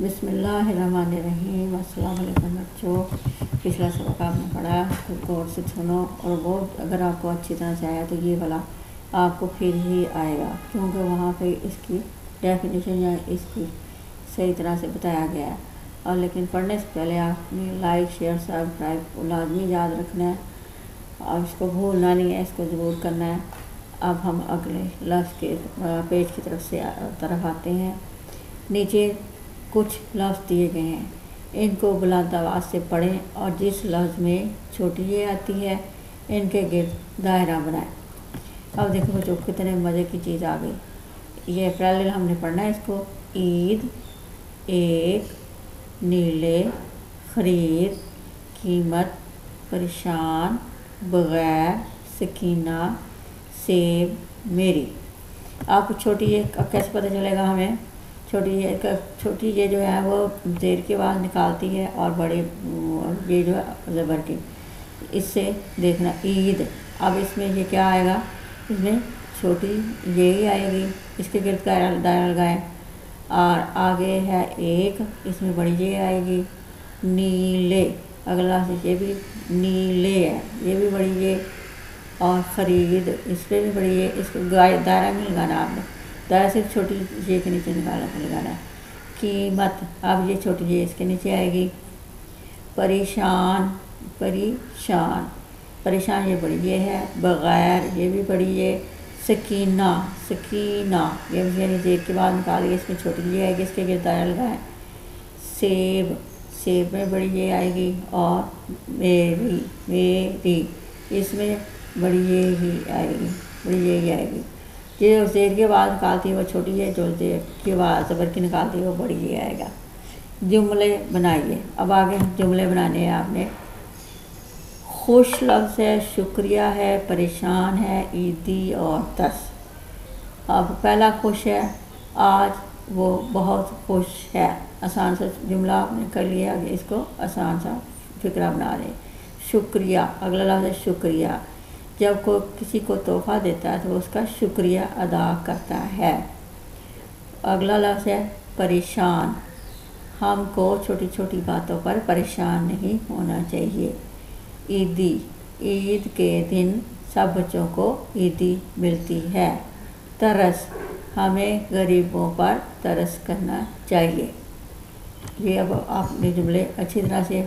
بسم اللہ الرحمن الرحیم۔ السلام علیکم بچوں، پچھلا سبق آپ نے پڑھا تو غور سے سنو، اور وہ اگر آپ کو اچھی طرح سے آیا تو یہ والا آپ کو پھر ہی آئے گا، کیونکہ وہاں پہ اس کی ڈیفینیشن یا اس کی صحیح طرح سے بتایا گیا ہے۔ اور لیکن پڑھنے سے پہلے آپ نے لائک شیئر سبسکرائب لازمی یاد رکھنا ہے، اور اس کو بھولنا نہیں ہے، اس کو ضرور کرنا ہے۔ اب ہم اگلے لفظ کے پیج کی طرف آتے ہیں۔ نیچے کچھ لفظ دیے گئے ہیں، ان کو بلند آواز سے پڑھیں اور جس لفظ میں چھوٹی یہ آتی ہے ان کے گرد دائرہ بنائیں۔ اب دیکھو بچوں کتنے مزے کی چیز آ گئی۔ یہ پیرالل ہم نے پڑھنا ہے اس کو۔ عید، ایک، نیلے، خرید، قیمت، پریشان، بغیر، سکینہ، سیب، میری۔ آپ کو چھوٹی یہ اب کیسے پتہ چلے گا ہمیں؟ چھوٹی یہ جو ہے وہ زیر کی آواز نکالتی ہے، اور بڑے یہ جو ہے زبر کی۔ اس سے دیکھنا عید، اب اس میں یہ کیا آئے گا؟ اس میں چھوٹی یہ ہی آئے گی، اس کے گرد دائرہ لگائیں۔ اور آگے ہے ایک، اس میں بڑی یہ آئے گی۔ نیلے، اگلا سے یہ بھی نیلے ہے، یہ بھی بڑی یہ۔ اور خرید، اس پہ بھی بڑی یہ، اس کو دائرہ نہیں لگانا آپ نے، دائرہ صرف چھوٹی یہ کے نیچے لگانا ہے۔ قیمت، اب یہ چھوٹی یہ اس کے نیچے آئے گی۔ پریشان، پریشان یہ بڑی یہ ہے۔ بغیر، یہ بھی بڑی یہ۔ سکینہ، یہ یعنی زیر کے بعد نکالیے، اس میں چھوٹی یہ آئے گی، اس کے گرد دائرہ لگائیں۔ سیب میں بڑی یہ آئے گی۔ اور میری، اس میں بڑی یہ ہی آئے گی، بڑی یہ ہی آئے گی۔ جو زیر کی آواز نکالتی ہے وہ چھوٹی ہے، جو زیر کی آواز زبر کی نکالتی ہے وہ بڑی یہ آئے گا۔ جملے بنائیے، اب آگے جملے بنانے ہیں آپ نے۔ خوش لفظ ہے، شکریہ ہے، پریشان ہے، عیدی اور ترس۔ اب پہلا خوش ہے، آج وہ بہت خوش ہے۔ آسان سا جملہ آپ نے کر لیا، اس کو آسان سا فقرہ بنا لیں۔ شکریہ، اگلا لفظ ہے شکریہ۔ جب کوئی کسی کو تحفہ دیتا ہے تو اس کا شکریہ ادا کرتا ہے۔ اگلا لفظ ہے پریشان، ہم کو چھوٹی چھوٹی باتوں پر پریشان نہیں ہونا چاہیے۔ عیدی، عید کے دن سب بچوں کو عیدی ملتی ہے۔ ترس، ہمیں غریبوں پر ترس کرنا چاہیے۔ یہ اب آپ نے جملے اچھی طرح سے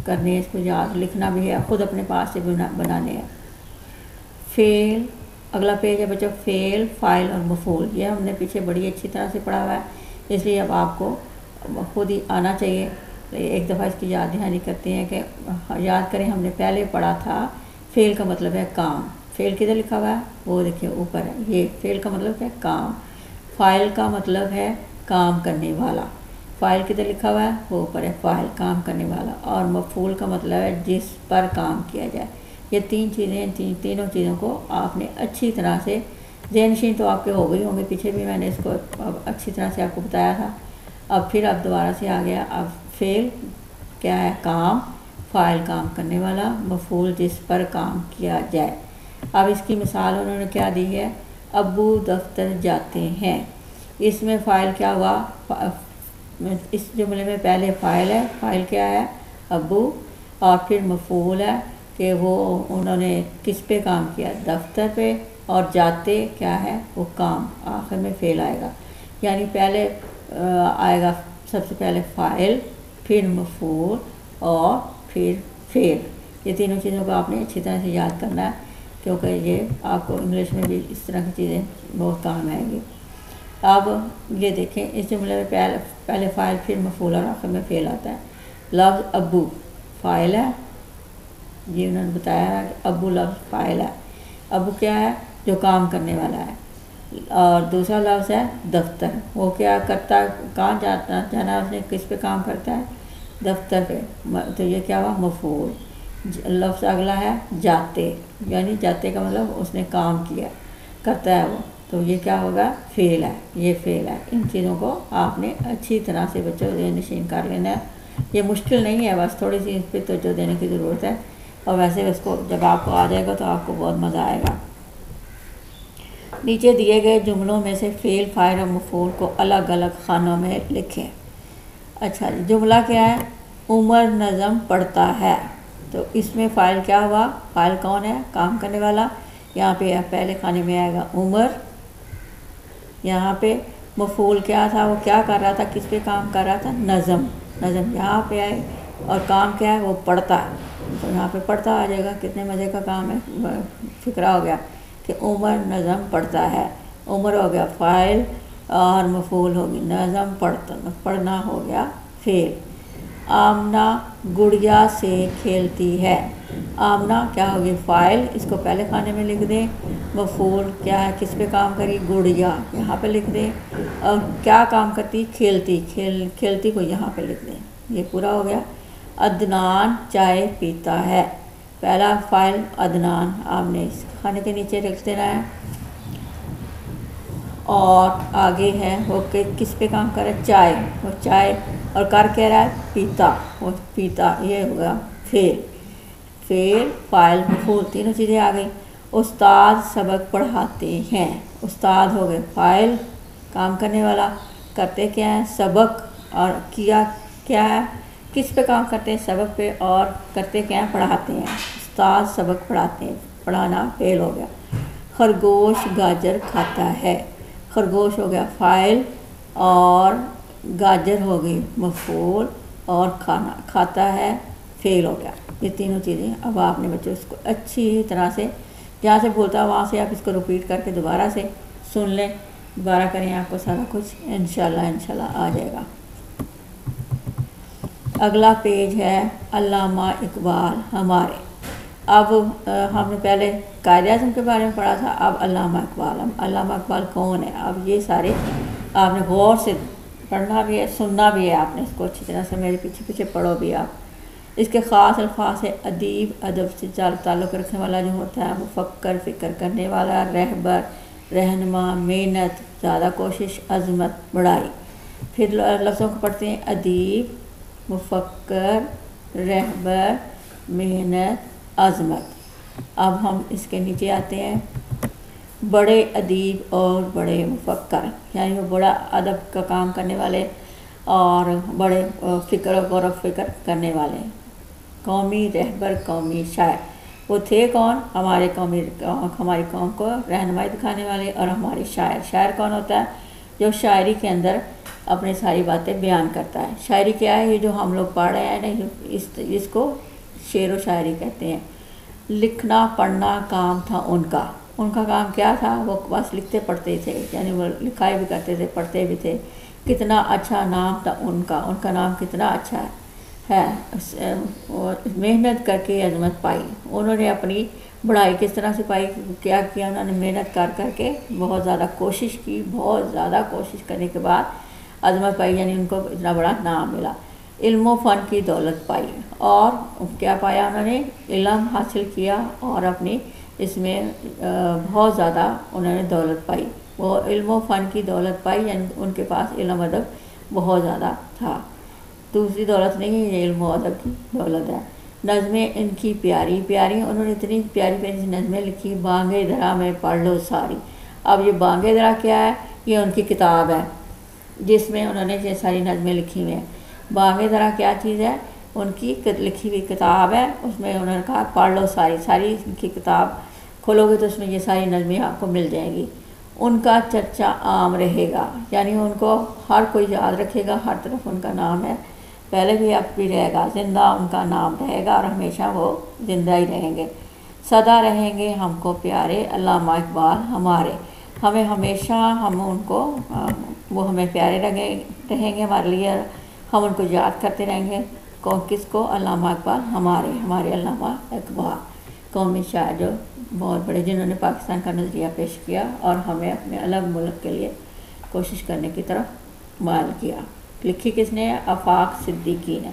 کرنے ہیں، اس کو یاد لکھنا بھی ہے، خود اپنے پاس سے بنانے ہیں۔ فعل، اگلا پیج ہے بچوں، فعل، فاعل اور مفعول۔ یہ ہم نے پیچھے بڑی اچھی طرح سے پڑھا ہوا ہے، اس لیے اب آپ کو خود ہی آنا چاہیے۔ ایک دفعہ اس کی یاد دہانی کرتے ہیں کہ یاد کریں، ہم نے پہلے پڑھا تھا فعل کا مطلب ہے کام۔ فعل کدھر لکھا ہوا ہے؟ وہ دیکھیں اوپر ہے، یہ فعل کا مطلب ہے کام۔ فاعل کا مطلب ہے کام کرنے والا۔ فاعل کدھر لکھا ہوا ہے؟ وہ اوپر ہے، فاعل کام کرنے والا۔ اور مفعول کا مطلب ہے جس پر کام کیا جائے۔ یہ تین چیزیں، تینوں چیزوں کو آپ نے اچھی طرح سے ذہن نشین تو آپ کے ہو گئی ہوں گے، پیچھے بھی میں نے اس کو اب اچھی طرح سے آپ کو بتایا تھا۔ اب دوبارہ سے آ گیا۔ اب فعل کیا ہے؟ کام، فاعل کام کرنے والا، مفعول جس پر کام کیا جائے۔ اب اس کی مثال انہوں نے کیا دی ہے؟ ابو دفتر جاتے ہیں۔ اس میں فاعل کیا ہوا؟ اس جملے میں پہلے فاعل ہے، فاعل کیا ہے؟ ابو، اور پھر مفعول ہے کہ وہ انہوں نے کس پہ کام کیا؟ دفتر پہ، اور جاتے کیا ہے؟ وہ کام، آخر میں فعل آئے گا۔ یعنی پہلے آئے گا سب سے پہلے فاعل، پھر مفعول اور پھر فعل۔ یہ تینوں چیزوں کو آپ نے اچھی طرح سے یاد کرنا ہے، کیونکہ یہ آپ کو انگلش میں بھی اس طرح کی چیزیں بہت کام آئیں گی۔ اب یہ دیکھیں، اس جملے میں پہلے فاعل، پھر مفعول اور آخر میں فعل آتا ہے۔ لفظ ابو فاعل ہے، جی انہوں نے بتایا ہے کہ ابو لفظ فاعل ہے۔ ابو کیا ہے؟ جو کام کرنے والا ہے۔ اور دوسرا لفظ ہے دفتر، وہ کیا کرتا ہے؟ کہاں جانا اس نے، کس پہ کام کرتا ہے؟ دفتر پہ، تو یہ کیا ہوا؟ مفعول۔ لفظ اگلا ہے جاتے، یعنی جاتے کا مطلب اس نے کام کیا، کرتا ہے وہ، تو یہ کیا ہوگا؟ فعل ہے، یہ فعل ہے۔ ان چیزوں کو آپ نے اچھی طرح سے بچوں ذہن نشین کر لینا ہے۔ یہ مشکل نہیں ہے، بس تھوڑی سی اس پہ توجہ دینے کی ضرورت ہے، اور ویسے اس کو جب آپ کو آ جائے گا تو آپ کو بہت مزہ آئے گا۔ نیچے دیے گئے جملوں میں سے فعل، فاعل اور مفعول کو الگ الگ خانوں میں لکھیں۔ اچھا جی، جملہ کیا ہے؟ عمر نظم پڑھتا ہے، تو اس میں فاعل کیا ہوا؟ فاعل کون ہے؟ کام کرنے والا، یہاں پہ پہلے خانے میں آئے گا عمر، یہاں پہ مفعول کیا تھا؟ وہ کیا کر رہا تھا؟ کس پہ کام کر رہا تھا؟ نظم، نظم یہاں پہ آئے، اور کام کیا ہے؟ وہ پڑھتا ہے، تو یہاں پہ پڑھتا آ جائے گا۔ کتنے مزے کا کام ہے، فکرہ ہو گیا کہ عمر نظم پڑھتا ہے، عمر ہو گیا فاعل اور مفعول ہوگی نظم پڑھنا ہو گیا فعل۔ آمنہ گڑیا سے کھیلتی ہے، آمنہ کیا ہوگی؟ فاعل، اس کو پہلے خانے میں لکھ دیں، مفعول کیا ہے؟ کس پہ کام کری؟ گڑیا، یہاں پہ لکھ دیں، اور کیا کام کرتی؟ کھیلتی، کھیلتی کو یہاں پہ لکھ دیں، یہ پورا ہو گیا۔ عدنان چائے پیتا ہے، پہلا فاعل عدنان آپ نے اس خانے کے نیچے لکھ دینا ہے، اور آگے ہے وہ کس پہ کام کر رہا ہے؟ چائے، وہ چائے، اور کر کہہ رہا ہے پیتا، وہ پیتا، یہ ہوگا فعل، فعل فاعل مفعول تینوں چیزیں آ گئی۔ استاد سبق پڑھاتے ہیں، استاد ہو گئے فاعل کام کرنے والا، کرتے کیا ہے؟ سبق، اور کیا کیا ہے؟ کس پہ کام کرتے ہیں؟ سبق پہ، اور کرتے کیا ہے؟ پڑھاتے ہیں، استاد سبق پڑھاتے ہیں، پڑھانا فعل ہو گیا۔ خرگوش گاجر کھاتا ہے، خرگوش ہو گیا فاعل، اور گاجر ہو گئی مفعول، اور کھانا کھاتا ہے فعل ہو گیا۔ یہ تینوں چیزیں اب آپ نے بچوں اس کو اچھی طرح سے جہاں سے بولتا وہاں سے آپ اس کو ریپیٹ کر کے دوبارہ سے سن لیں، دوبارہ کریں، آپ کو سارا کچھ انشاءاللہ آ جائے گا۔ اگلا پیج ہے علامہ اقبال ہمارے۔ اب ہم نے پہلے قائد اعظم کے بارے میں پڑھا تھا، اب علامہ اقبال۔ علامہ اقبال کون ہے؟ اب یہ سارے آپ نے غور سے پڑھنا بھی ہے، سننا بھی ہے، آپ نے اس کو اچھی طرح سے میرے پیچھے پیچھے پڑھو بھی آپ۔ اس کے خاص الفاظ ہے ادیب، ادب سے تعلق رکھنے والا جو ہوتا ہے، مفکر فکر کرنے والا، رہبر رہنما، محنت زیادہ کوشش، عظمت بڑائی۔ پھر لفظوں کو پڑھتے ہیں، ادیب، مفکر، رہبر، محنت، عظمت۔ اب ہم اس کے نیچے آتے ہیں، بڑے ادیب اور بڑے مفکر، یعنی وہ بڑا ادب کا کام کرنے والے اور بڑے فکر غور و فکر کرنے والے، قومی رہبر، قومی شاعر۔ وہ تھے کون؟ ہماری قوم کو رہنمائی دکھانے والے، اور ہمارے شاعر۔ شاعر کون ہوتا ہے؟ جو شاعری کے اندر اپنے ساری باتیں بیان کرتا ہے۔ شاعری کیا ہے؟ یہ جو ہم لوگ پڑھ رہے ہیں نا، اس کو شعر و شاعری کہتے ہیں۔ لکھنا پڑھنا کام تھا ان کا کام کیا تھا؟ وہ بس لکھتے پڑھتے تھے، یعنی وہ لکھائی بھی کرتے تھے، پڑھتے بھی تھے۔ کتنا اچھا نام تھا ان کا نام کتنا اچھا ہے۔ محنت کر کے عظمت پائی، انہوں نے اپنی بڑائی کس طرح سے پائی؟ کیا کیا انہوں نے؟ محنت کر کے بہت زیادہ کوشش کی، بہت زیادہ کوشش کرنے کے بعد عظمت پائی، یعنی ان کو اتنا بڑا نام ملا۔ علم و فن کی دولت پائی، اور کیا پایا انہوں نے؟ علم حاصل کیا، اور اپنی اس میں بہت زیادہ انہوں نے دولت پائی۔ وہ علم و فن کی دولت پائی، یعنی ان کے پاس علم ادب بہت زیادہ تھا، دوسری دولت نہیں ہے، یہ علم و ادب کی دولت ہے۔ نظمیں ان کی پیاری پیاری، انہوں نے اتنی پیاری پیاری نظمیں لکھی، بانگے درا میں پڑھ لو ساری۔ اب یہ بانگے درا کیا ہے؟ یہ ان کی کتاب ہے جس میں انہوں نے یہ ساری نظمیں لکھی ہوئی ہیں۔ بانگے درا کیا چیز ہے؟ ان کی لکھی ہوئی کتاب ہے، اس میں انہوں نے کہا پڑھ لو ساری ان کی کتاب کھولو گے تو اس میں یہ ساری نظمیں آپ کو مل جائیں گی۔ ان کا چرچا عام رہے گا، یعنی ان کو ہر کوئی یاد رکھے گا، ہر طرف ان کا نام ہے، پہلے بھی اب بھی رہے گا، زندہ ان کا نام رہے گا، اور ہمیشہ وہ زندہ ہی رہیں گے۔ سدا رہیں گے ہم کو پیارے علامہ اقبال ہمارے، ہمیں ہمیشہ ہم ان کو وہ ہمیں پیارے رہیں گے ہمارے لیے، ہم ان کو یاد کرتے رہیں گے۔ کس کو؟ علامہ اقبال ہمارے علامہ اقبال، قومی شاعر جو بہت بڑے، جنہوں نے پاکستان کا نظریہ پیش کیا اور ہمیں اپنے الگ ملک کے لیے کوشش کرنے کی طرف مائل کیا۔ لکھی کس نے؟ آفاق صدیقی نے۔